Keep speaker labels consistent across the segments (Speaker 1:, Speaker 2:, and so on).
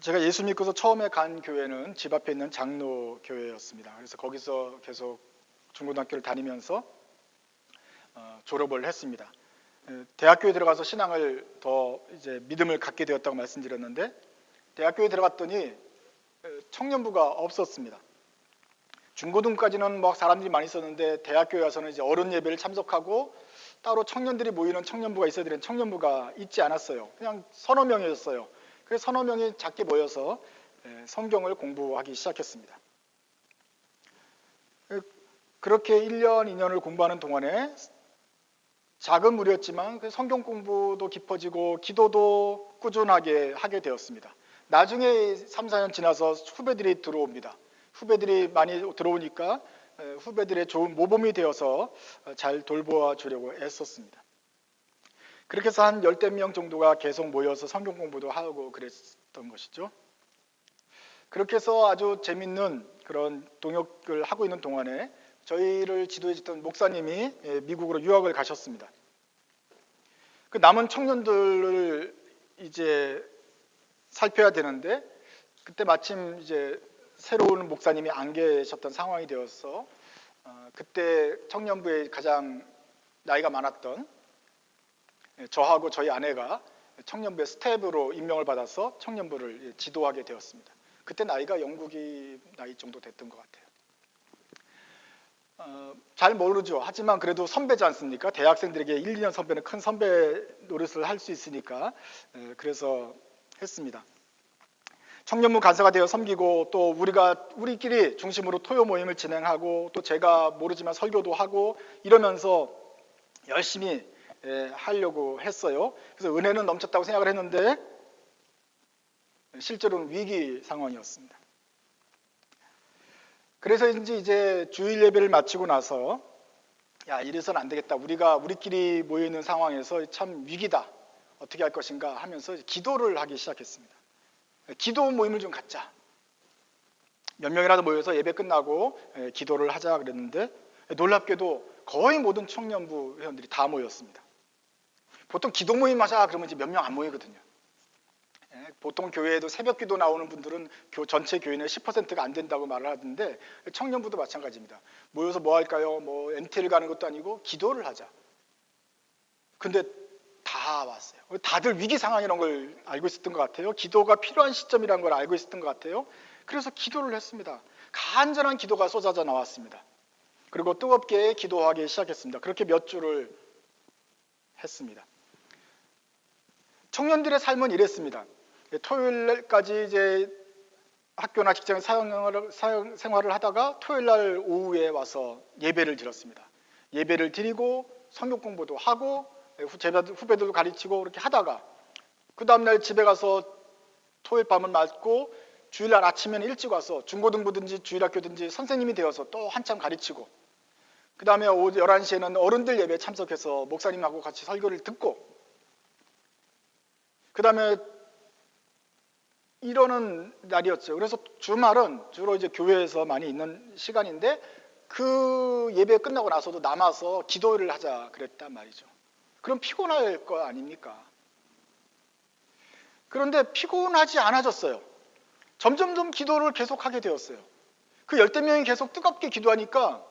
Speaker 1: 제가 예수 믿고서 처음에 간 교회는 집 앞에 있는 장로 교회였습니다. 그래서 거기서 계속 중고등학교를 다니면서 졸업을 했습니다. 대학교에 들어가서 신앙을 더 이제 믿음을 갖게 되었다고 말씀드렸는데, 대학교에 들어갔더니 청년부가 없었습니다. 중고등까지는 막 사람들이 많이 있었는데, 대학교에 와서는 이제 어른 예배를 참석하고 따로 청년들이 모이는 청년부가 있어야 되는 청년부가 있지 않았어요. 그냥 서너 명이었어요. 그래서 서너 명이 작게 모여서 성경을 공부하기 시작했습니다. 그렇게 1년, 2년을 공부하는 동안에 작은 무리였지만 그 성경 공부도 깊어지고 기도도 꾸준하게 하게 되었습니다. 나중에 3, 4년 지나서 후배들이 들어옵니다. 후배들이 많이 들어오니까 후배들의 좋은 모범이 되어서 잘 돌보아 주려고 애썼습니다. 그렇게 해서 한 열댓 명 정도가 계속 모여서 성경 공부도 하고 그랬던 것이죠. 그렇게 해서 아주 재밌는 그런 동역을 하고 있는 동안에 저희를 지도해 주던 목사님이 미국으로 유학을 가셨습니다. 그 남은 청년들을 이제 살펴야 되는데, 그때 마침 이제 새로운 목사님이 안 계셨던 상황이 되어서 그때 청년부에 가장 나이가 많았던 저하고 저희 아내가 청년부의 스텝으로 임명을 받아서 청년부를 지도하게 되었습니다. 그때 나이가 영국이 나이 정도 됐던 것 같아요. 잘 모르죠. 하지만 그래도 선배지 않습니까? 대학생들에게 1, 2년 선배는 큰 선배 노릇을 할 수 있으니까 그래서 했습니다. 청년부 간사가 되어 섬기고, 또 우리끼리 중심으로 토요 모임을 진행하고, 또 제가 모르지만 설교도 하고 이러면서 열심히 하려고 했어요. 그래서 은혜는 넘쳤다고 생각을 했는데 실제로는 위기 상황이었습니다. 그래서 이제 주일 예배를 마치고 나서 이래서는 안 되겠다. 우리끼리 모여 있는 상황에서 참 위기다. 어떻게 할 것인가 하면서 기도를 하기 시작했습니다. 기도 모임을 좀 갖자. 몇 명이라도 모여서 예배 끝나고 기도를 하자 그랬는데, 놀랍게도 거의 모든 청년부 회원들이 다 모였습니다. 보통 기도 모임 하자 그러면 이제 몇 명 안 모이거든요. 보통 교회에도 새벽 기도 나오는 분들은 전체 교인의 10%가 안 된다고 말을 하던데, 청년부도 마찬가지입니다. 모여서 뭐 할까요? 뭐 MT를 가는 것도 아니고 기도를 하자. 근데 다 왔어요. 다들 위기 상황이라는 걸 알고 있었던 것 같아요. 기도가 필요한 시점이라는 걸 알고 있었던 것 같아요. 그래서 기도를 했습니다. 간절한 기도가 쏟아져 나왔습니다. 그리고 뜨겁게 기도하기 시작했습니다. 그렇게 몇 주를 했습니다. 청년들의 삶은 이랬습니다. 토요일까지 이제 학교나 직장에 생활을 하다가 토요일 날 오후에 와서 예배를 드렸습니다. 예배를 드리고 성경 공부도 하고 후배들도 가르치고 그렇게 하다가, 그 다음날 집에 가서 토요일 밤을 맞고 주일날 아침에는 일찍 와서 중고등부든지 주일학교든지 선생님이 되어서 또 한참 가르치고, 그 다음에 오후 11시에는 어른들 예배에 참석해서 목사님하고 같이 설교를 듣고, 그 다음에 이러는 날이었죠. 그래서 주말은 주로 이제 교회에서 많이 있는 시간인데, 그 예배 끝나고 나서도 남아서 기도를 하자 그랬단 말이죠. 그럼 피곤할 거 아닙니까? 그런데 피곤하지 않아졌어요. 점점점 기도를 계속하게 되었어요. 그 열댓 명이 계속 뜨겁게 기도하니까,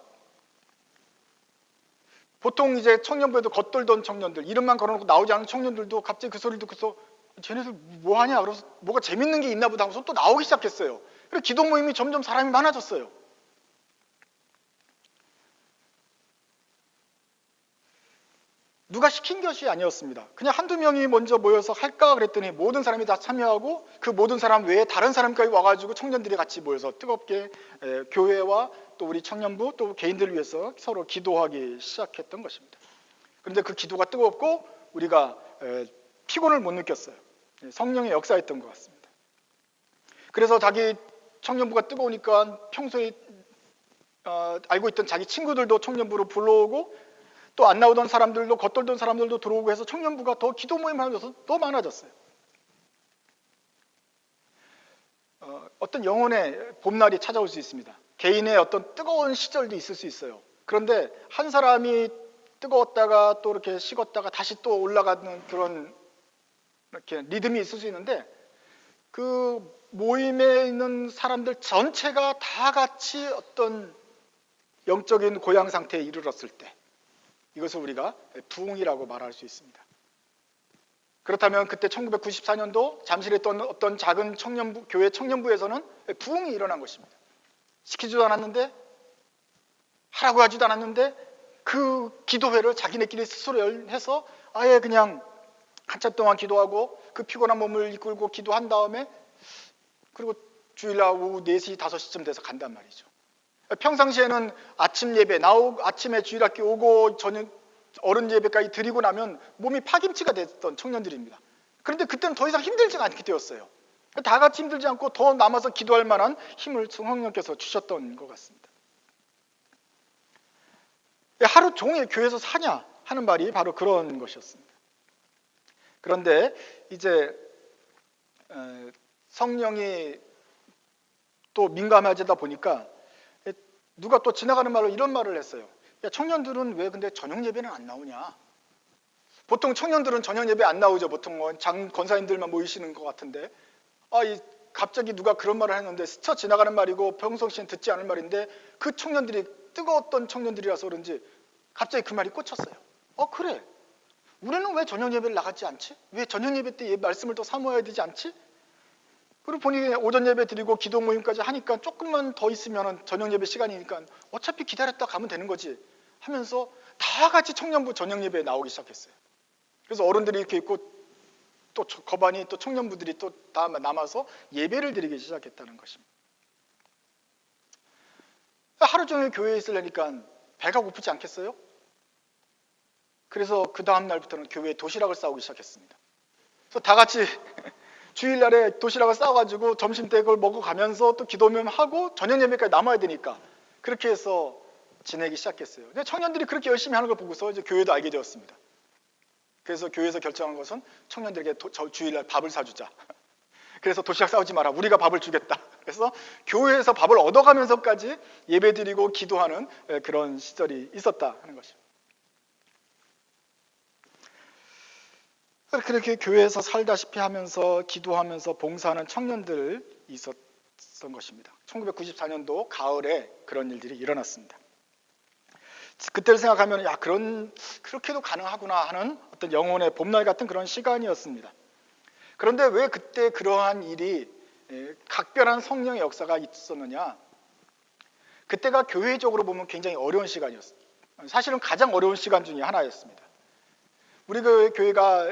Speaker 1: 보통 이제 청년부에도 겉돌던 청년들, 이름만 걸어놓고 나오지 않은 청년들도 갑자기 그 소리를 듣고서 쟤네들 뭐 하냐? 그래서 뭐가 재밌는 게 있나 보다 하고서 또 나오기 시작했어요. 그래서 기도 모임이 점점 사람이 많아졌어요. 누가 시킨 것이 아니었습니다. 그냥 한두 명이 먼저 모여서 할까 그랬더니 모든 사람이 다 참여하고, 그 모든 사람 외에 다른 사람까지 와가지고 청년들이 같이 모여서 뜨겁게 교회와 또 우리 청년부 또 개인들을 위해서 서로 기도하기 시작했던 것입니다. 그런데 그 기도가 뜨겁고 우리가 피곤을 못 느꼈어요. 성령의 역사였던 것 같습니다. 그래서 자기 청년부가 뜨거우니까 평소에 알고 있던 자기 친구들도 청년부로 불러오고, 또 안 나오던 사람들도, 겉돌던 사람들도 들어오고 해서 청년부가 더 기도 모임 하면서 더 많아졌어요. 어떤 영혼의 봄날이 찾아올 수 있습니다. 개인의 어떤 뜨거운 시절도 있을 수 있어요. 그런데 한 사람이 뜨거웠다가 또 이렇게 식었다가 다시 또 올라가는 그런 이렇게 리듬이 있을 수 있는데, 그 모임에 있는 사람들 전체가 다 같이 어떤 영적인 고양 상태에 이르렀을 때 이것을 우리가 부흥이라고 말할 수 있습니다. 그렇다면 그때 1994년도 잠실에 있던 어떤 작은 청년부, 교회 청년부에서는 부흥이 일어난 것입니다. 시키지도 않았는데, 하라고 하지도 않았는데 그 기도회를 자기네끼리 스스로 해서 아예 그냥 한참 동안 기도하고 그 피곤한 몸을 이끌고 기도한 다음에 그리고 주일날 오후 4시, 5시쯤 돼서 간단 말이죠. 평상시에는 아침 예배, 아침에 주일학교 오고 저녁 어른 예배까지 드리고 나면 몸이 파김치가 됐던 청년들입니다. 그런데 그때는 더 이상 힘들지 않게 되었어요. 다 같이 힘들지 않고 더 남아서 기도할 만한 힘을 성령께서 주셨던 것 같습니다. 하루 종일 교회에서 사냐 하는 말이 바로 그런 것이었습니다. 그런데 이제 성령이 또 민감해지다 보니까 누가 또 지나가는 말로 이런 말을 했어요. 야, 청년들은 왜 근데 저녁 예배는 안 나오냐? 보통 청년들은 저녁 예배 안 나오죠. 보통 권사님들만 모이시는 것 같은데 갑자기 누가 그런 말을 했는데 스쳐 지나가는 말이고 평상시엔 듣지 않을 말인데 그 청년들이 뜨거웠던 청년들이라서 그런지 갑자기 그 말이 꽂혔어요. 그래. 우리는 왜 저녁 예배를 나가지 않지? 왜 저녁 예배 때 말씀을 더 사모해야 되지 않지? 그리고 본인이 오전 예배 드리고 기도 모임까지 하니까 조금만 더 있으면 저녁 예배 시간이니까 어차피 기다렸다 가면 되는 거지 하면서 다 같이 청년부 저녁 예배에 나오기 시작했어요. 그래서 어른들이 이렇게 있고 또 거반이 또 청년부들이 또 다 남아서 예배를 드리기 시작했다는 것입니다. 하루 종일 교회에 있으려니까 배가 고프지 않겠어요? 그래서 그 다음 날부터는 교회에 도시락을 싸우기 시작했습니다. 그래서 다 같이 주일날에 도시락을 싸가지고 점심때 그걸 먹어가면서 또 기도면 하고 저녁 예배까지 남아야 되니까 그렇게 해서 지내기 시작했어요. 근데 청년들이 그렇게 열심히 하는 걸 보고서 이제 교회도 알게 되었습니다. 그래서 교회에서 결정한 것은 청년들에게 주일날 밥을 사주자. 그래서 도시락 싸우지 마라. 우리가 밥을 주겠다. 그래서 교회에서 밥을 얻어가면서까지 예배드리고 기도하는 그런 시절이 있었다 하는 것입니다. 그렇게 교회에서 살다시피 하면서 기도하면서 봉사하는 청년들 있었던 것입니다. 1994년도 가을에 그런 일들이 일어났습니다. 그때를 생각하면 그렇게도 가능하구나 하는 어떤 영혼의 봄날 같은 그런 시간이었습니다. 그런데 왜 그때 그러한 일이 각별한 성령의 역사가 있었느냐? 그때가 교회적으로 보면 굉장히 어려운 시간이었어요. 사실은 가장 어려운 시간 중에 하나였습니다. 우리 그 교회가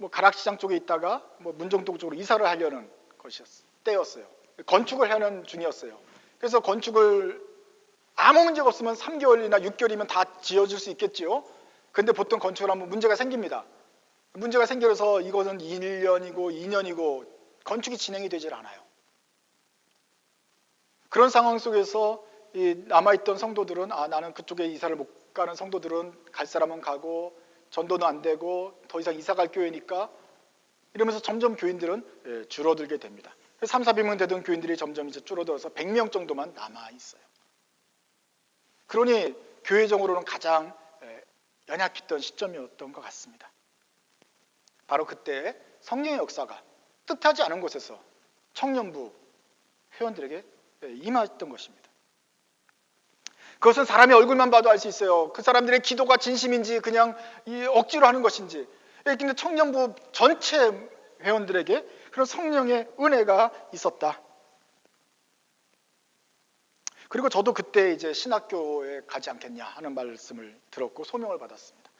Speaker 1: 가락시장 쪽에 있다가 문정동 쪽으로 이사를 하려는 때였어요. 건축을 하는 중이었어요. 그래서 건축을 아무 문제가 없으면 3개월이나 6개월이면 다 지어줄 수 있겠지요. 근데 보통 건축을 하면 문제가 생깁니다. 문제가 생겨서 이것은 1년이고 2년이고 건축이 진행이 되질 않아요. 그런 상황 속에서 남아있던 성도들은 나는 그쪽에 이사를 못 가는 성도들은 갈 사람은 가고 전도는 안 되고 더 이상 이사 갈 교회니까 이러면서 점점 교인들은 줄어들게 됩니다. 3, 400명 되던 교인들이 점점 이제 줄어들어서 100명 정도만 남아있어요. 그러니 교회적으로는 가장 연약했던 시점이었던 것 같습니다. 바로 그때 성령의 역사가 뜻하지 않은 곳에서 청년부 회원들에게 임했던 것입니다. 그것은 사람의 얼굴만 봐도 알 수 있어요. 그 사람들의 기도가 진심인지 그냥 억지로 하는 것인지. 근데 청년부 전체 회원들에게 그런 성령의 은혜가 있었다. 그리고 저도 그때 이제 신학교에 가지 않겠냐 하는 말씀을 들었고 소명을 받았습니다.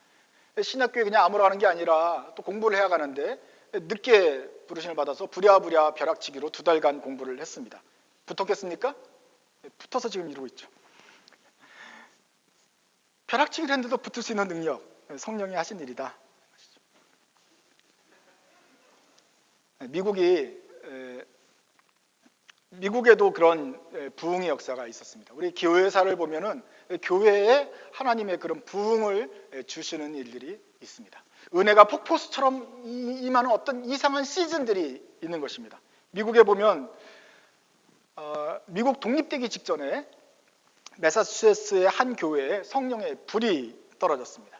Speaker 1: 신학교에 그냥 아무나 가는 게 아니라 또 공부를 해야 가는데 늦게 부르심을 받아서 부랴부랴 벼락치기로 2달간 공부를 했습니다. 붙었겠습니까? 붙어서 지금 이러고 있죠. 벼락치기를 했는데도 붙을 수 있는 능력, 성령이 하신 일이다. 미국에도 그런 부흥의 역사가 있었습니다. 우리 교회사를 보면은 교회에 하나님의 그런 부흥을 주시는 일들이 있습니다. 은혜가 폭포수처럼 임하는 어떤 이상한 시즌들이 있는 것입니다. 미국에 보면 미국 독립되기 직전에 매사추세츠의 한 교회에 성령의 불이 떨어졌습니다.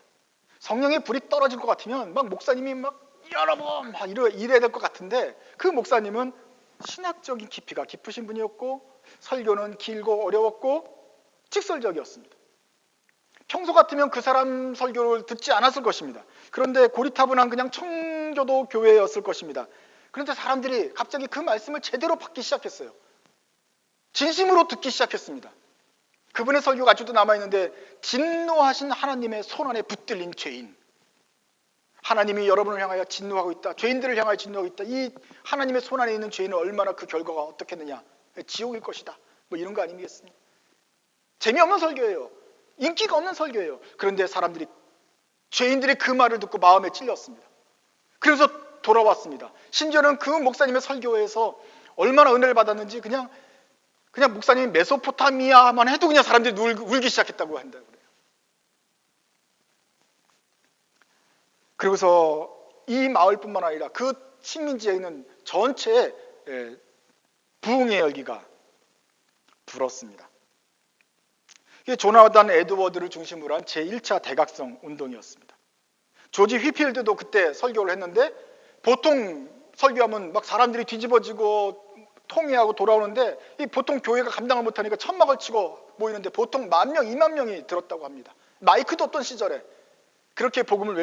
Speaker 1: 성령의 불이 떨어질 것 같으면 막 목사님이 막 여러분 막 이래야 될 것 같은데 그 목사님은 신학적인 깊이가 깊으신 분이었고 설교는 길고 어려웠고 직설적이었습니다. 평소 같으면 그 사람 설교를 듣지 않았을 것입니다. 그런데 고리타분한 그냥 청교도 교회였을 것입니다. 그런데 사람들이 갑자기 그 말씀을 제대로 받기 시작했어요. 진심으로 듣기 시작했습니다. 그분의 설교가 아직도 남아있는데, 진노하신 하나님의 손안에 붙들린 죄인, 하나님이 여러분을 향하여 진노하고 있다, 죄인들을 향하여 진노하고 있다, 이 하나님의 손안에 있는 죄인은 얼마나 그 결과가 어떻겠느냐, 지옥일 것이다, 뭐 이런 거 아니겠습니까? 재미없는 설교예요. 인기가 없는 설교예요. 그런데 사람들이, 죄인들이 그 말을 듣고 마음에 찔렸습니다. 그래서 돌아왔습니다. 심지어는 그 목사님의 설교에서 얼마나 은혜를 받았는지 그냥 목사님이 메소포타미아만 해도 그냥 사람들이 울기 시작했다고 한다고 그래요. 그리고서 이 마을뿐만 아니라 그 식민지에 있는 전체에 부흥의 열기가 불었습니다. 이게 조나단 에드워드를 중심으로 한 제1차 대각성 운동이었습니다. 조지 휘필드도 그때 설교를 했는데, 보통 설교하면 막 사람들이 뒤집어지고 통회하고 돌아오는데, 이 보통 교회가 감당을 못하니까 천막을 치고 모이는데 보통 10,000명, 20,000명이 들었다고 합니다. 마이크도 없던 시절에 그렇게 복음을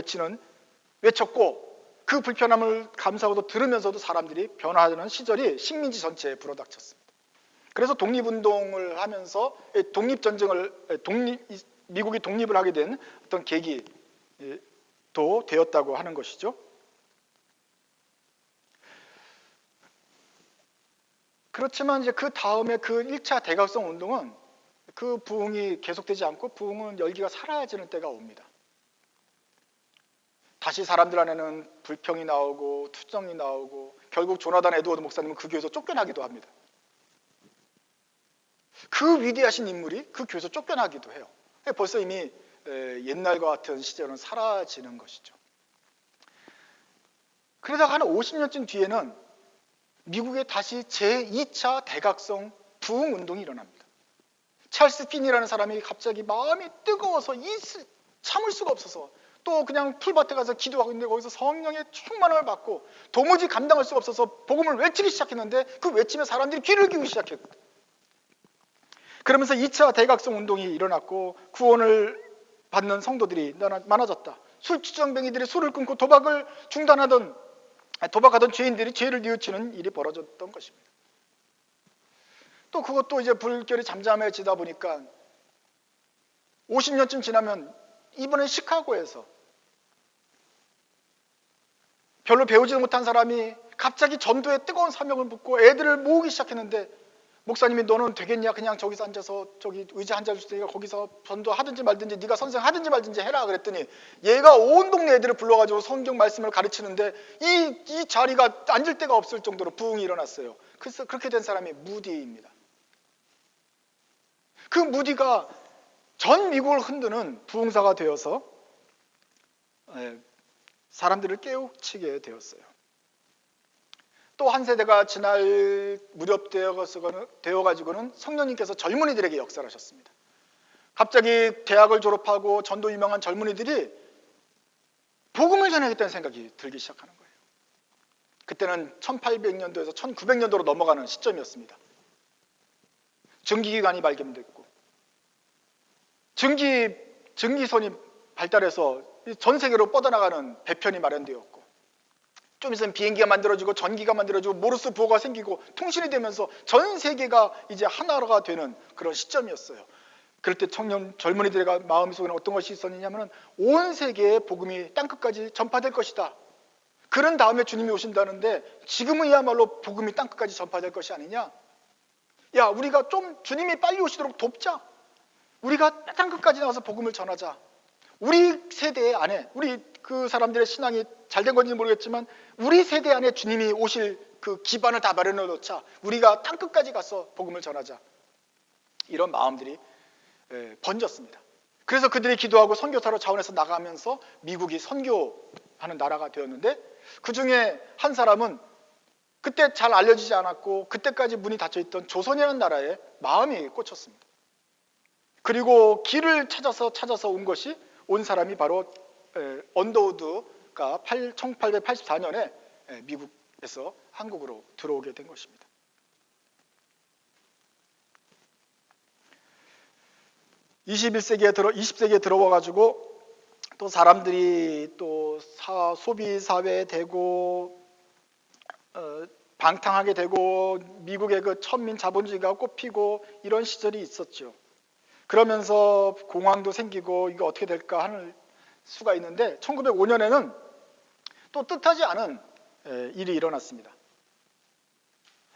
Speaker 1: 외쳤고, 그 불편함을 감사하고도 들으면서도 사람들이 변화하는 시절이 식민지 전체에 불어닥쳤습니다. 그래서 독립운동을 하면서 미국이 독립을 하게 된 어떤 계기도 되었다고 하는 것이죠. 그렇지만 이제 그 다음에 그 1차 대각성 운동은 그 부흥이 계속되지 않고 부흥은 열기가 사라지는 때가 옵니다. 다시 사람들 안에는 불평이 나오고 투정이 나오고, 결국 조나단 에드워드 목사님은 그 교회에서 쫓겨나기도 합니다. 그 위대하신 인물이 그 교회에서 쫓겨나기도 해요. 벌써 이미 옛날과 같은 시절은 사라지는 것이죠. 그러다가 한 50년쯤 뒤에는 미국에 다시 제2차 대각성 부흥 운동이 일어납니다. 찰스 핀이라는 사람이 갑자기 마음이 뜨거워서 참을 수가 없어서 또 그냥 풀밭에 가서 기도하고 있는데, 거기서 성령의 충만함을 받고 도무지 감당할 수가 없어서 복음을 외치기 시작했는데, 그 외침에 사람들이 귀를 기울이기 시작했고, 그러면서 2차 대각성 운동이 일어났고 구원을 받는 성도들이 많아졌다. 술주정뱅이들이 술을 끊고 도박하던 죄인들이 죄를 뉘우치는 일이 벌어졌던 것입니다. 또 그것도 이제 불결이 잠잠해지다 보니까 50년쯤 지나면 이번에 시카고에서 별로 배우지도 못한 사람이 갑자기 전도에 뜨거운 사명을 붙고 애들을 모으기 시작했는데, 목사님이 너는 되겠냐, 그냥 저기서 앉아서 저기 의자 앉아 줄 테니까 거기서 전도하든지 말든지 네가 선생하든지 말든지 해라 그랬더니, 얘가 온 동네 애들을 불러가지고 성경 말씀을 가르치는데 이 자리가 앉을 데가 없을 정도로 부흥이 일어났어요. 그래서 그렇게 된 사람이 무디입니다. 그 무디가 전 미국을 흔드는 부흥사가 되어서 사람들을 깨우치게 되었어요. 또 한 세대가 지날 무렵 되어가지고는 성령님께서 젊은이들에게 역사를 하셨습니다. 갑자기 대학을 졸업하고 전도 유명한 젊은이들이 복음을 전하겠다는 생각이 들기 시작하는 거예요. 그때는 1800년도에서 1900년도로 넘어가는 시점이었습니다. 전기기관이 발견됐고 전기선이 발달해서 전 세계로 뻗어나가는 배편이 마련되었고, 좀 있으면 비행기가 만들어지고 전기가 만들어지고 모르스 부호가 생기고 통신이 되면서 전 세계가 이제 하나가 되는 그런 시점이었어요. 그럴 때 젊은이들의 마음속에는 어떤 것이 있었느냐면, 온 세계의 복음이 땅끝까지 전파될 것이다. 그런 다음에 주님이 오신다는데 지금은야말로 복음이 땅끝까지 전파될 것이 아니냐. 야, 우리가 좀 주님이 빨리 오시도록 돕자. 우리가 땅끝까지 나가서 복음을 전하자. 우리 세대 안에, 우리 그 사람들의 신앙이 잘된 건지 모르겠지만 우리 세대 안에 주님이 오실 그 기반을 다 마련해 놓자. 우리가 땅끝까지 가서 복음을 전하자. 이런 마음들이 번졌습니다. 그래서 그들이 기도하고 선교사로 자원해서 나가면서 미국이 선교하는 나라가 되었는데, 그 중에 한 사람은 그때 잘 알려지지 않았고 그때까지 문이 닫혀있던 조선이라는 나라에 마음이 꽂혔습니다. 그리고 길을 찾아서 온 사람이 바로 언더우드가 1884년에 미국에서 한국으로 들어오게 된 것입니다. 20세기에 들어와 가지고 또 사람들이 또 소비 사회에 되고 방탕하게 되고 미국의 그 천민 자본주의가 꽃피고 이런 시절이 있었죠. 그러면서 공황도 생기고 이거 어떻게 될까 하는 수가 있는데 1905년에는 또 뜻하지 않은 일이 일어났습니다.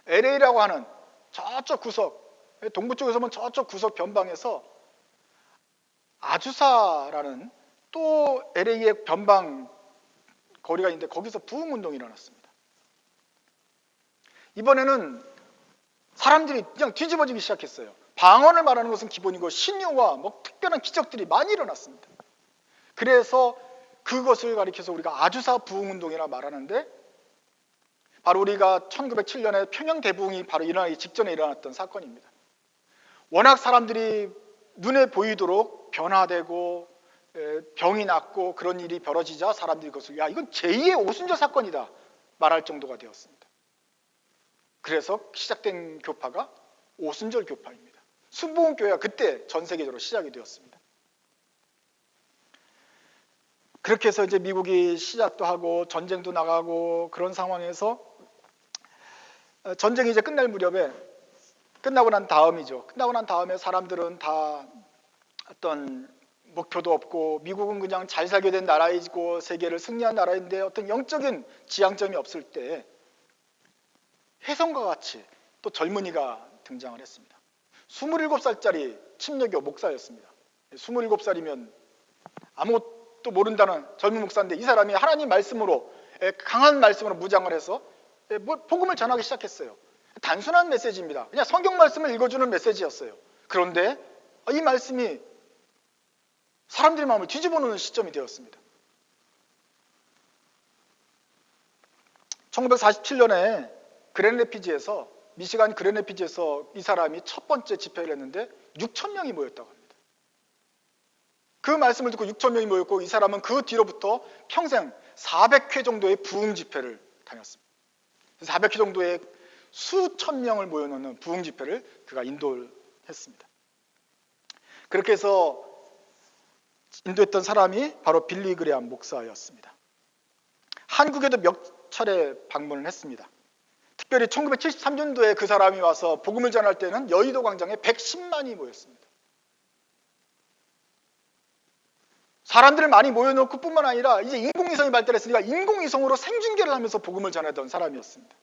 Speaker 1: LA라고 하는 저쪽 구석, 동부 쪽에서 보면 저쪽 구석 변방에서 아주사라는 또 LA의 변방 거리가 있는데 거기서 부흥운동이 일어났습니다. 이번에는 사람들이 그냥 뒤집어지기 시작했어요. 방언을 말하는 것은 기본이고 신유와 뭐 특별한 기적들이 많이 일어났습니다. 그래서 그것을 가리켜서 우리가 아주사 부흥운동이라 말하는데 바로 우리가 1907년에 평양 대부흥이 바로 일어나기 직전에 일어났던 사건입니다. 워낙 사람들이 눈에 보이도록 변화되고 병이 낫고 그런 일이 벌어지자 사람들이 그것을 이건 제2의 오순절 사건이다 말할 정도가 되었습니다. 그래서 시작된 교파가 오순절 교파입니다. 순복음교회가 그때 전 세계적으로 시작이 되었습니다. 그렇게 해서 이제 미국이 시작도 하고 전쟁도 나가고 그런 상황에서 전쟁이 이제 끝날 무렵에 끝나고 난 다음에 사람들은 다 어떤 목표도 없고 미국은 그냥 잘 살게 된 나라이고 세계를 승리한 나라인데 어떤 영적인 지향점이 없을 때 혜성과 같이 또 젊은이가 등장을 했습니다. 27살짜리 침례교 목사였습니다. 27살이면 아무것도 모른다는 젊은 목사인데 이 사람이 하나님 말씀으로 강한 말씀으로 무장을 해서 복음을 전하기 시작했어요. 단순한 메시지입니다. 그냥 성경 말씀을 읽어주는 메시지였어요. 그런데 이 말씀이 사람들의 마음을 뒤집어 놓는 시점이 되었습니다. 1947년에 미시간 그랜래피지에서 이 사람이 첫 번째 집회를 했는데 6천 명이 모였다고 합니다. 그 말씀을 듣고 6천 명이 모였고 이 사람은 그 뒤로부터 평생 400회 정도의 부흥 집회를 다녔습니다. 400회 정도의 수천 명을 모여놓는 부흥 집회를 그가 인도했습니다. 그렇게 해서 인도했던 사람이 바로 빌리 그레암 목사였습니다. 한국에도 몇 차례 방문을 했습니다. 특별히 1973년도에 그 사람이 와서 복음을 전할 때는 여의도 광장에 110만이 모였습니다. 사람들을 많이 모여놓고 뿐만 아니라 이제 인공위성이 발달했으니까 인공위성으로 생중계를 하면서 복음을 전하던 사람이었습니다.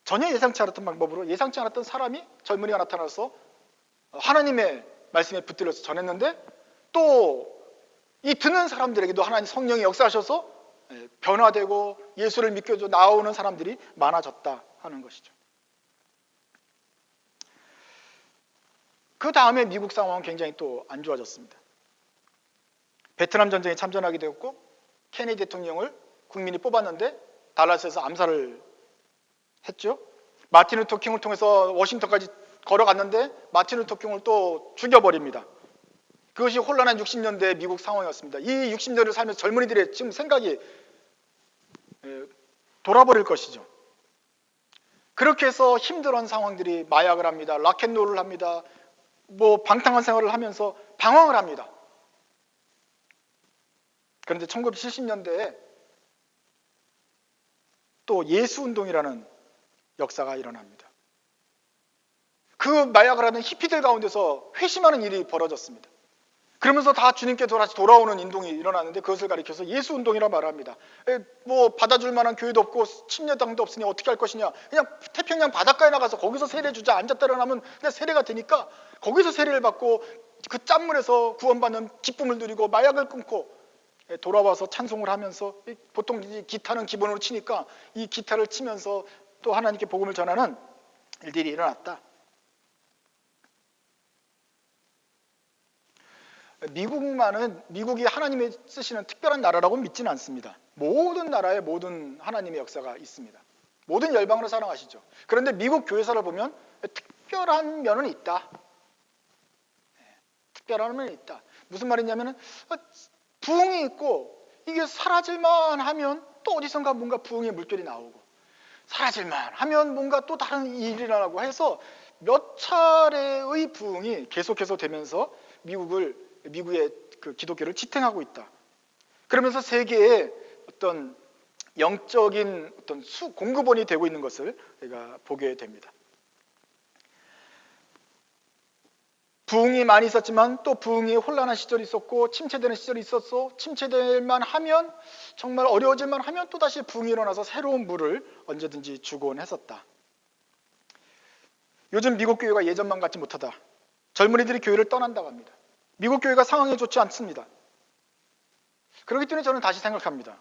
Speaker 1: 전혀 예상치 않았던 방법으로 예상치 않았던 사람이 젊은이가 나타나서 하나님의 말씀에 붙들려서 전했는데 또 이 듣는 사람들에게도 하나님 성령이 역사하셔서 변화되고 예수를 믿고 나오는 사람들이 많아졌다 하는 것이죠. 그 다음에 미국 상황은 굉장히 또 안 좋아졌습니다. 베트남 전쟁에 참전하게 되었고 케네디 대통령을 국민이 뽑았는데 달라스에서 암살을 했죠. 마틴 루터 킹을 통해서 워싱턴까지 걸어갔는데 마틴 루터 킹을 또 죽여버립니다. 그것이 혼란한 60년대 미국 상황이었습니다. 이 60년대를 살면서 젊은이들의 지금 생각이 돌아버릴 것이죠. 그렇게 해서 힘들어한 상황들이 마약을 합니다. 락앤롤을 합니다. 방탕한 생활을 하면서 방황을 합니다. 그런데 1970년대에 또 예수운동이라는 역사가 일어납니다. 그 마약을 하는 히피들 가운데서 회심하는 일이 벌어졌습니다. 그러면서 다 주님께 다시 돌아오는 운동이 일어나는데 그것을 가리켜서 예수운동이라 말합니다. 받아줄 만한 교회도 없고 침례당도 없으니 어떻게 할 것이냐. 그냥 태평양 바닷가에 나가서 거기서 세례 주자. 앉았다 일어나면 그냥 세례가 되니까 거기서 세례를 받고 그 짠물에서 구원받는 기쁨을 누리고 마약을 끊고 돌아와서 찬송을 하면서 보통 기타는 기본으로 치니까 이 기타를 치면서 또 하나님께 복음을 전하는 일들이 일어났다. 미국이 하나님이 쓰시는 특별한 나라라고 믿지는 않습니다. 모든 나라에 모든 하나님의 역사가 있습니다. 모든 열방으로 사랑하시죠. 그런데 미국 교회사를 보면 특별한 면은 있다. 특별한 면은 있다. 무슨 말이냐면 부흥이 있고 이게 사라질만 하면 또 어디선가 뭔가 부흥의 물결이 나오고 사라질만 하면 뭔가 또 다른 일이 일어나고 해서 몇 차례의 부흥이 계속해서 되면서 미국의 그 기독교를 지탱하고 있다. 그러면서 세계의 어떤 영적인 어떤 공급원이 되고 있는 것을 우리가 보게 됩니다. 부흥이 많이 있었지만 또 부흥이 혼란한 시절이 있었고 침체되는 시절이 있었어. 침체될만 하면, 정말 어려워질만 하면 또다시 부흥이 일어나서 새로운 물을 언제든지 주곤 했었다. 요즘 미국 교회가 예전만 같지 못하다. 젊은이들이 교회를 떠난다고 합니다. 미국 교회가 상황이 좋지 않습니다. 그렇기 때문에 저는 다시 생각합니다.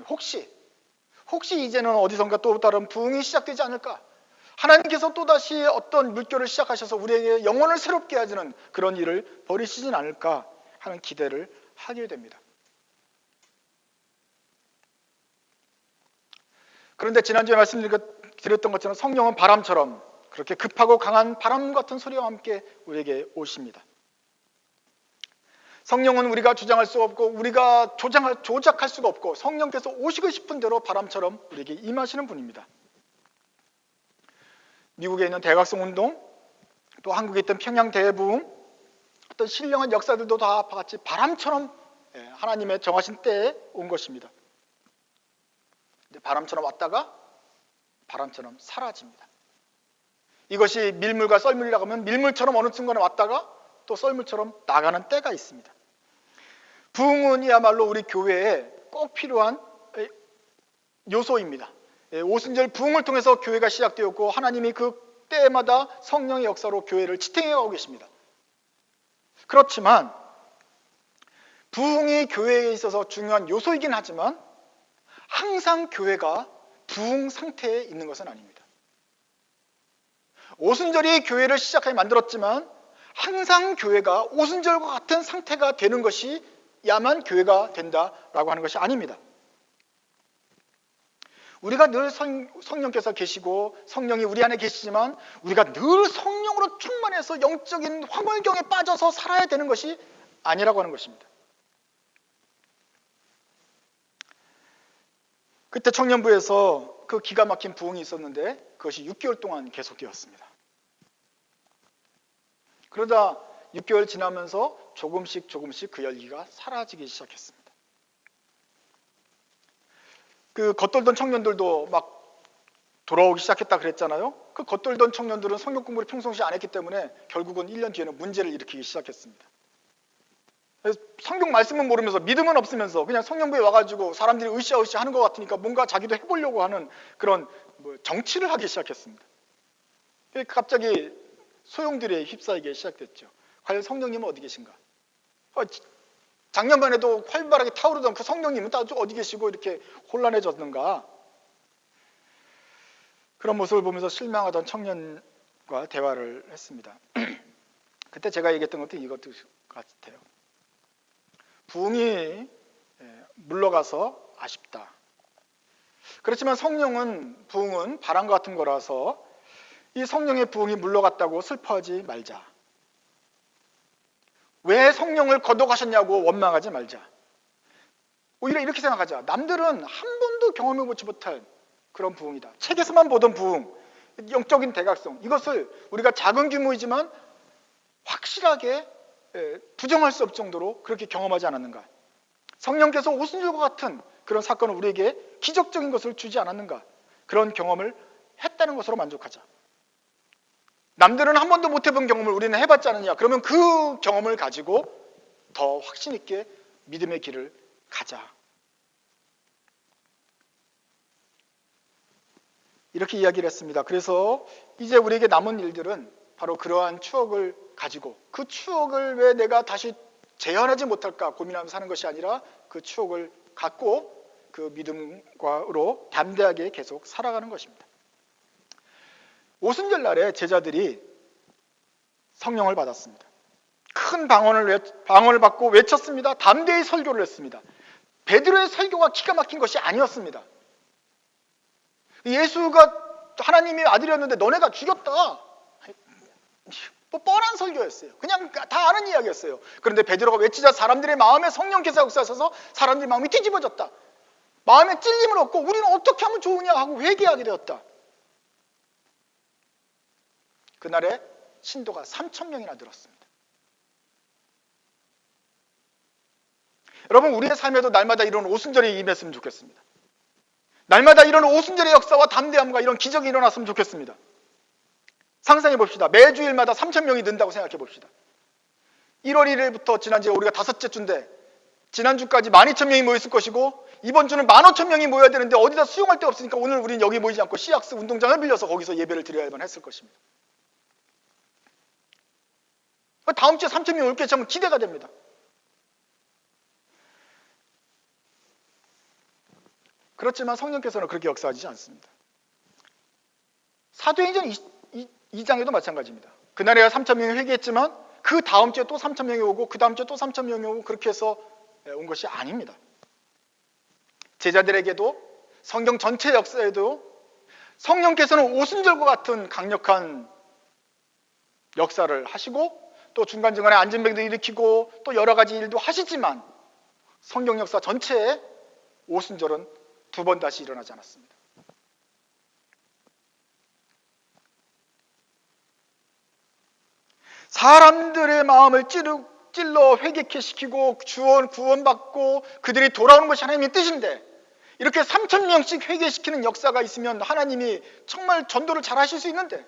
Speaker 1: 혹시 이제는 어디선가 또 다른 부흥이 시작되지 않을까? 하나님께서 또다시 어떤 물결을 시작하셔서 우리에게 영혼을 새롭게 하시는 그런 일을 벌이시진 않을까 하는 기대를 하게 됩니다. 그런데 지난주에 말씀드렸던 것처럼 성령은 바람처럼 그렇게 급하고 강한 바람 같은 소리와 함께 우리에게 오십니다. 성령은 우리가 주장할 수 없고 우리가 조작할 수가 없고 성령께서 오시고 싶은 대로 바람처럼 우리에게 임하시는 분입니다. 미국에 있는 대각성 운동, 또 한국에 있던 평양 대부흥, 어떤 신령한 역사들도 다 같이 바람처럼 하나님의 정하신 때에 온 것입니다. 바람처럼 왔다가 바람처럼 사라집니다. 이것이 밀물과 썰물이라고 하면 밀물처럼 어느 순간에 왔다가 또 썰물처럼 나가는 때가 있습니다. 부흥은이야말로 우리 교회에 꼭 필요한 요소입니다. 오순절 부흥을 통해서 교회가 시작되었고 하나님이 그 때마다 성령의 역사로 교회를 지탱해가고 계십니다. 그렇지만 부흥이 교회에 있어서 중요한 요소이긴 하지만 항상 교회가 부흥 상태에 있는 것은 아닙니다. 오순절이 교회를 시작하게 만들었지만 항상 교회가 오순절과 같은 상태가 되는 것이 야만 교회가 된다라고 하는 것이 아닙니다. 우리가 늘 성령께서 계시고 성령이 우리 안에 계시지만 우리가 늘 성령으로 충만해서 영적인 화물경에 빠져서 살아야 되는 것이 아니라고 하는 것입니다. 그때 청년부에서 그 기가 막힌 부흥이 있었는데 그것이 6개월 동안 계속되었습니다. 그러다 6개월 지나면서 조금씩 그 열기가 사라지기 시작했습니다. 그 겉돌던 청년들도 막 돌아오기 시작했다 그랬잖아요. 그 겉돌던 청년들은 성경 공부를 평상시에 안 했기 때문에 결국은 1년 뒤에는 문제를 일으키기 시작했습니다. 그래서 성경 말씀은 모르면서 믿음은 없으면서 그냥 성령부에 와가지고 사람들이 으쌰으쌰 하는 것 같으니까 뭔가 자기도 해보려고 하는 그런 정치를 하기 시작했습니다. 갑자기 소용들에 휩싸이기 시작됐죠. 과연 성령님은 어디 계신가? 작년만 해도 활발하게 타오르던 그 성령님은 또 어디 계시고 이렇게 혼란해졌는가? 그런 모습을 보면서 실망하던 청년과 대화를 했습니다. 그때 제가 얘기했던 것도 이것 같아요. 부흥이 물러가서 아쉽다. 그렇지만 부흥은 바람과 같은 거라서 이 성령의 부흥이 물러갔다고 슬퍼하지 말자. 왜 성령을 거둬가셨냐고 원망하지 말자. 오히려 이렇게 생각하자. 남들은 한 번도 경험해보지 못할 그런 부흥이다. 책에서만 보던 부흥, 영적인 대각성, 이것을 우리가 작은 규모이지만 확실하게 부정할 수 없을 정도로 그렇게 경험하지 않았는가. 성령께서 오순절과 같은 그런 사건을 우리에게 기적적인 것을 주지 않았는가. 그런 경험을 했다는 것으로 만족하자. 남들은 한 번도 못 해본 경험을 우리는 해봤지 않느냐. 그러면 그 경험을 가지고 더 확신 있게 믿음의 길을 가자. 이렇게 이야기를 했습니다. 그래서 이제 우리에게 남은 일들은 바로 그러한 추억을 가지고 그 추억을 왜 내가 다시 재현하지 못할까 고민하면서 사는 것이 아니라 그 추억을 갖고 그 믿음과로 담대하게 계속 살아가는 것입니다. 오순절 날에 제자들이 성령을 받았습니다. 큰 방언을 받고 외쳤습니다. 담대히 설교를 했습니다. 베드로의 설교가 기가 막힌 것이 아니었습니다. 예수가 하나님의 아들이었는데 너네가 죽였다. 뻔한 설교였어요. 그냥 다 아는 이야기였어요. 그런데 베드로가 외치자 사람들의 마음에 성령께서 역사하셔서 사람들의 마음이 뒤집어졌다. 마음에 찔림을 얻고 우리는 어떻게 하면 좋으냐 하고 회개하게 되었다. 그날에 신도가 3,000명이나 늘었습니다. 여러분, 우리의 삶에도 날마다 이런 오순절이 임했으면 좋겠습니다. 날마다 이런 오순절의 역사와 담대함과 이런 기적이 일어났으면 좋겠습니다. 상상해 봅시다. 매주일마다 3,000명이 는다고 생각해 봅시다. 1월 1일부터 지난주에 우리가 다섯째 주인데 지난주까지 12,000명이 모였을 것이고 이번 주는 15,000명이 모여야 되는데 어디다 수용할 데가 없으니까 오늘 우리는 여기 모이지 않고 CX 운동장을 빌려서 거기서 예배를 드려야만 했을 것입니다. 다음 주에 3,000명 올 게 참 기대가 됩니다. 그렇지만 성령께서는 그렇게 역사하지 않습니다. 사도행전 2장에도 마찬가지입니다. 그날에 3,000명이 회개했지만 그 다음 주에 또 3,000명이 오고 그 다음 주에 또 3,000명이 오고 그렇게 해서 온 것이 아닙니다. 제자들에게도 성경 전체 역사에도 성령께서는 오순절과 같은 강력한 역사를 하시고 또 중간중간에 안진병도 일으키고 또 여러 가지 일도 하시지만 성경 역사 전체에 오순절은 두 번 다시 일어나지 않았습니다. 사람들의 마음을 찔러 회개케 시키고 구원받고 그들이 돌아오는 것이 하나님의 뜻인데 이렇게 3,000명씩 회개시키는 역사가 있으면 하나님이 정말 전도를 잘 하실 수 있는데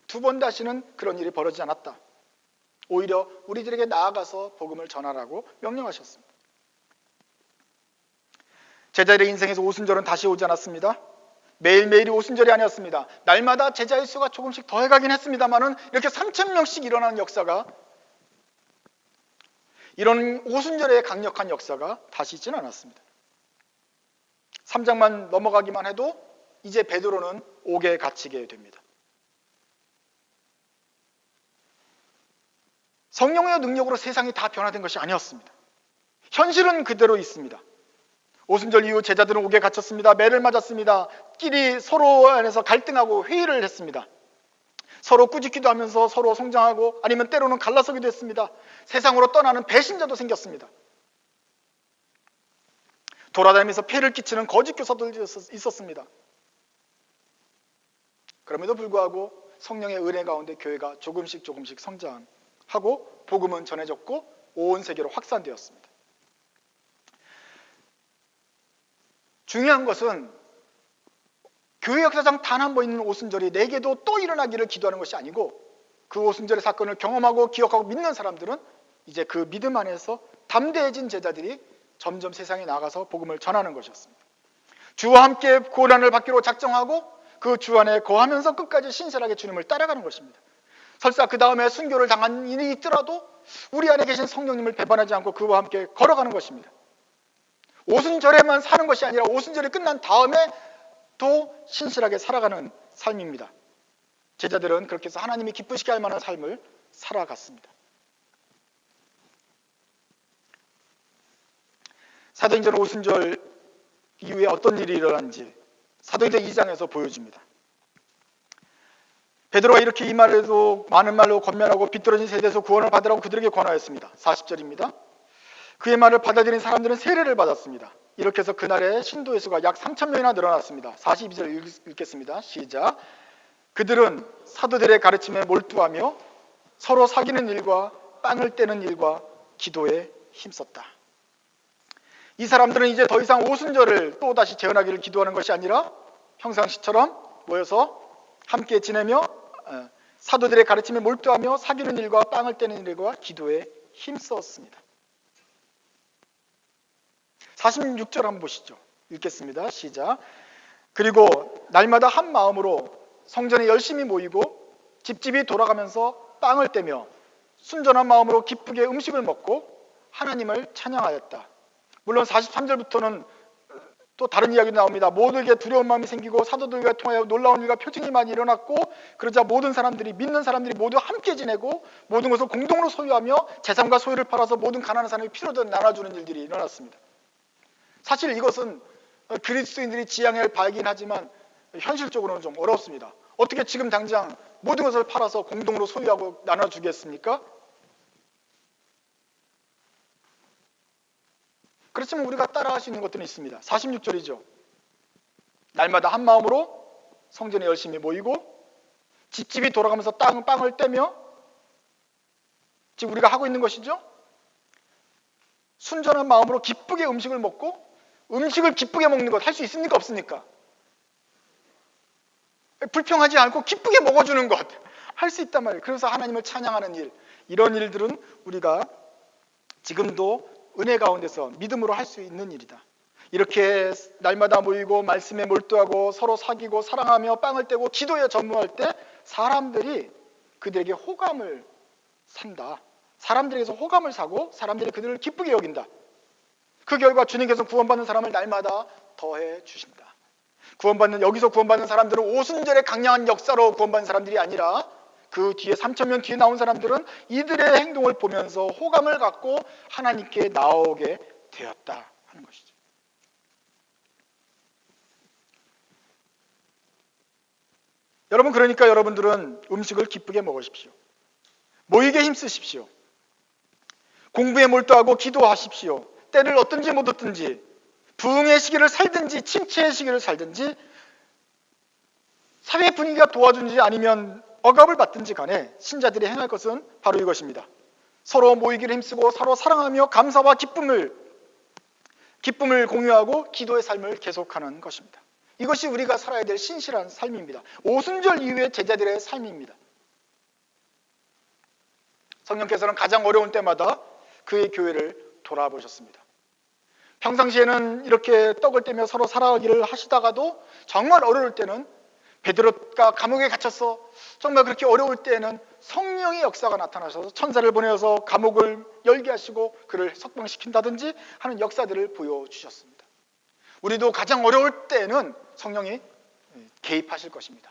Speaker 1: 두 번 다시는 그런 일이 벌어지지 않았다. 오히려 우리들에게 나아가서 복음을 전하라고 명령하셨습니다. 제자들의 인생에서 오순절은 다시 오지 않았습니다. 매일매일이 오순절이 아니었습니다. 날마다 제자의 수가 조금씩 더해가긴 했습니다만은 이렇게 3,000명씩 일어나는 역사가 이런 오순절의 강력한 역사가 다시 있지는 않았습니다. 3장만 넘어가기만 해도 이제 베드로는 옥에 갇히게 됩니다. 성령의 능력으로 세상이 다 변화된 것이 아니었습니다. 현실은 그대로 있습니다. 오순절 이후 제자들은 옥에 갇혔습니다. 매를 맞았습니다. 끼리 서로 안에서 갈등하고 회의를 했습니다. 서로 꾸짖기도 하면서 서로 성장하고 아니면 때로는 갈라서기도 했습니다. 세상으로 떠나는 배신자도 생겼습니다. 돌아다니면서 폐를 끼치는 거짓 교사들도 있었습니다. 그럼에도 불구하고 성령의 은혜 가운데 교회가 조금씩 성장하고 복음은 전해졌고 온 세계로 확산되었습니다. 중요한 것은 교회 역사상 단 한 번 있는 오순절이 내게도 또 일어나기를 기도하는 것이 아니고 그 오순절의 사건을 경험하고 기억하고 믿는 사람들은 이제 그 믿음 안에서 담대해진 제자들이 점점 세상에 나가서 복음을 전하는 것이었습니다. 주와 함께 고난을 받기로 작정하고 그 주 안에 거하면서 끝까지 신실하게 주님을 따라가는 것입니다. 설사 그 다음에 순교를 당한 일이 있더라도 우리 안에 계신 성령님을 배반하지 않고 그와 함께 걸어가는 것입니다. 오순절에만 사는 것이 아니라 오순절이 끝난 다음에 또 신실하게 살아가는 삶입니다. 제자들은 그렇게 해서 하나님이 기쁘시게 할 만한 삶을 살아갔습니다. 사도행전 오순절 이후에 어떤 일이 일어났는지 사도행전 2장에서 보여줍니다. 베드로가 이렇게 이 말에도 많은 말로 권면하고 비뚤어진 세대에서 구원을 받으라고 그들에게 권하였습니다. 40절입니다. 그의 말을 받아들인 사람들은 세례를 받았습니다. 이렇게 해서 그날의 신도의 수가 약 3,000명이나 늘어났습니다. 42절 읽겠습니다. 시작. 그들은 사도들의 가르침에 몰두하며 서로 사귀는 일과 빵을 떼는 일과 기도에 힘썼다. 이 사람들은 이제 더 이상 오순절을 또다시 재현하기를 기도하는 것이 아니라 평상시처럼 모여서 함께 지내며 사도들의 가르침에 몰두하며 사귀는 일과 빵을 떼는 일과 기도에 힘썼습니다. 46절 한번 보시죠. 읽겠습니다. 시작. 그리고 날마다 한 마음으로 성전에 열심히 모이고 집집이 돌아가면서 빵을 떼며 순전한 마음으로 기쁘게 음식을 먹고 하나님을 찬양하였다. 물론 43절부터는 또 다른 이야기도 나옵니다. 모두에게 두려운 마음이 생기고 사도들과 통하여 놀라운 일과 표징이 많이 일어났고 그러자 모든 사람들이 믿는 사람들이 모두 함께 지내고 모든 것을 공동으로 소유하며 재산과 소유를 팔아서 모든 가난한 사람이 필요든 나눠주는 일들이 일어났습니다. 사실 이것은 그리스도인들이 지향해야 할 바이긴 하지만 현실적으로는 좀 어렵습니다. 어떻게 지금 당장 모든 것을 팔아서 공동으로 소유하고 나눠주겠습니까? 그렇지만 우리가 따라할 수 있는 것들은 있습니다. 46절이죠. 날마다 한 마음으로 성전에 열심히 모이고 집집이 돌아가면서 빵을 떼며 지금 우리가 하고 있는 것이죠. 순전한 마음으로 기쁘게 음식을 먹고 음식을 기쁘게 먹는 것 할 수 있습니까? 없습니까? 불평하지 않고 기쁘게 먹어주는 것 할 수 있단 말이에요. 그래서 하나님을 찬양하는 일, 이런 일들은 우리가 지금도 은혜 가운데서 믿음으로 할 수 있는 일이다. 이렇게 날마다 모이고 말씀에 몰두하고 서로 사귀고 사랑하며 빵을 떼고 기도에 전무할 때 사람들이 그들에게 호감을 산다. 사람들에게서 호감을 사고 사람들이 그들을 기쁘게 여긴다. 그 결과 주님께서 구원받는 사람을 날마다 더해 주신다. 여기서 구원받는 사람들은 오순절의 강력한 역사로 구원받는 사람들이 아니라 그 뒤에 3,000명 뒤에 나온 사람들은 이들의 행동을 보면서 호감을 갖고 하나님께 나오게 되었다 하는 것이죠. 여러분, 그러니까 여러분들은 음식을 기쁘게 먹으십시오. 모이게 힘쓰십시오. 공부에 몰두하고 기도하십시오. 때를 얻든지 못 얻든지, 부흥의 시기를 살든지 침체의 시기를 살든지, 사회 분위기가 도와주는지 아니면 억압을 받든지 간에 신자들이 행할 것은 바로 이것입니다. 서로 모이기를 힘쓰고 서로 사랑하며 감사와 기쁨을 공유하고 기도의 삶을 계속하는 것입니다. 이것이 우리가 살아야 될 신실한 삶입니다. 오순절 이후의 제자들의 삶입니다. 성령께서는 가장 어려운 때마다 그의 교회를 돌아보셨습니다. 평상시에는 이렇게 떡을 떼며 서로 살아가기를 하시다가도 정말 어려울 때는 베드로가 감옥에 갇혀서 정말 그렇게 어려울 때에는 성령의 역사가 나타나셔서 천사를 보내어서 감옥을 열게 하시고 그를 석방시킨다든지 하는 역사들을 보여주셨습니다. 우리도 가장 어려울 때에는 성령이 개입하실 것입니다.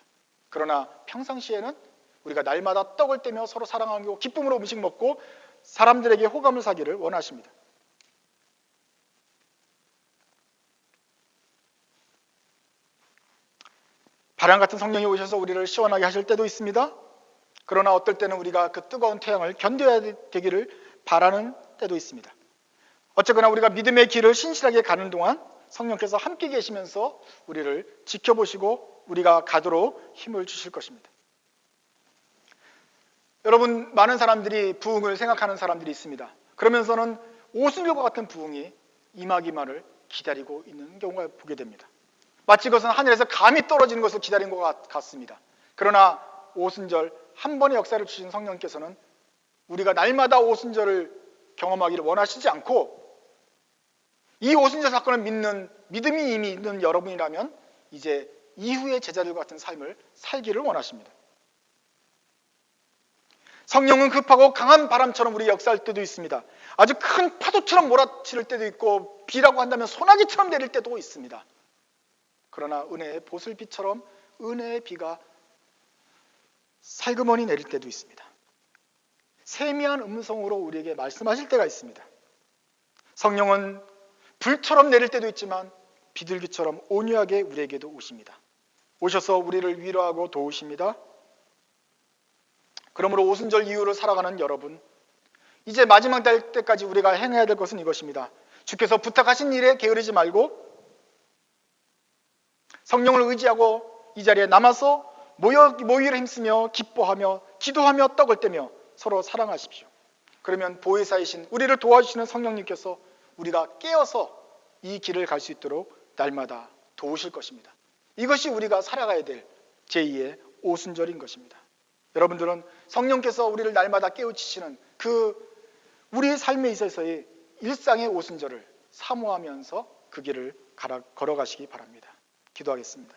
Speaker 1: 그러나 평상시에는 우리가 날마다 떡을 떼며 서로 사랑하고 기쁨으로 음식 먹고 사람들에게 호감을 사기를 원하십니다. 바람 같은 성령이 오셔서 우리를 시원하게 하실 때도 있습니다. 그러나 어떨 때는 우리가 그 뜨거운 태양을 견뎌야 되기를 바라는 때도 있습니다. 어쨌거나 우리가 믿음의 길을 신실하게 가는 동안 성령께서 함께 계시면서 우리를 지켜보시고 우리가 가도록 힘을 주실 것입니다. 여러분, 많은 사람들이 부흥을 생각하는 사람들이 있습니다. 그러면서는 오순절과 같은 부흥이 임하기만을 기다리고 있는 경우가 보게 됩니다. 마치 그것은 하늘에서 감이 떨어지는 것을 기다린 것 같습니다. 그러나 오순절 한 번의 역사를 주신 성령께서는 우리가 날마다 오순절을 경험하기를 원하시지 않고 이 오순절 사건을 믿는 믿음이 이미 있는 여러분이라면 이제 이후의 제자들과 같은 삶을 살기를 원하십니다. 성령은 급하고 강한 바람처럼 우리 역사할 때도 있습니다. 아주 큰 파도처럼 몰아치를 때도 있고 비라고 한다면 소나기처럼 내릴 때도 있습니다. 그러나 은혜의 보슬비처럼 은혜의 비가 살그머니 내릴 때도 있습니다. 세미한 음성으로 우리에게 말씀하실 때가 있습니다. 성령은 불처럼 내릴 때도 있지만 비둘기처럼 온유하게 우리에게도 오십니다. 오셔서 우리를 위로하고 도우십니다. 그러므로 오순절 이후를 살아가는 여러분, 이제 마지막 날 때까지 우리가 행해야 될 것은 이것입니다. 주께서 부탁하신 일에 게으르지 말고 성령을 의지하고 이 자리에 남아서 모이를 힘쓰며 기뻐하며 기도하며 떡을 떼며 서로 사랑하십시오. 그러면 보혜사이신 우리를 도와주시는 성령님께서 우리가 깨어서 이 길을 갈 수 있도록 날마다 도우실 것입니다. 이것이 우리가 살아가야 될 제2의 오순절인 것입니다. 여러분들은 성령께서 우리를 날마다 깨우치시는 그 우리의 삶에 있어서의 일상의 오순절을 사모하면서 그 길을 걸어가시기 바랍니다. 기도하겠습니다.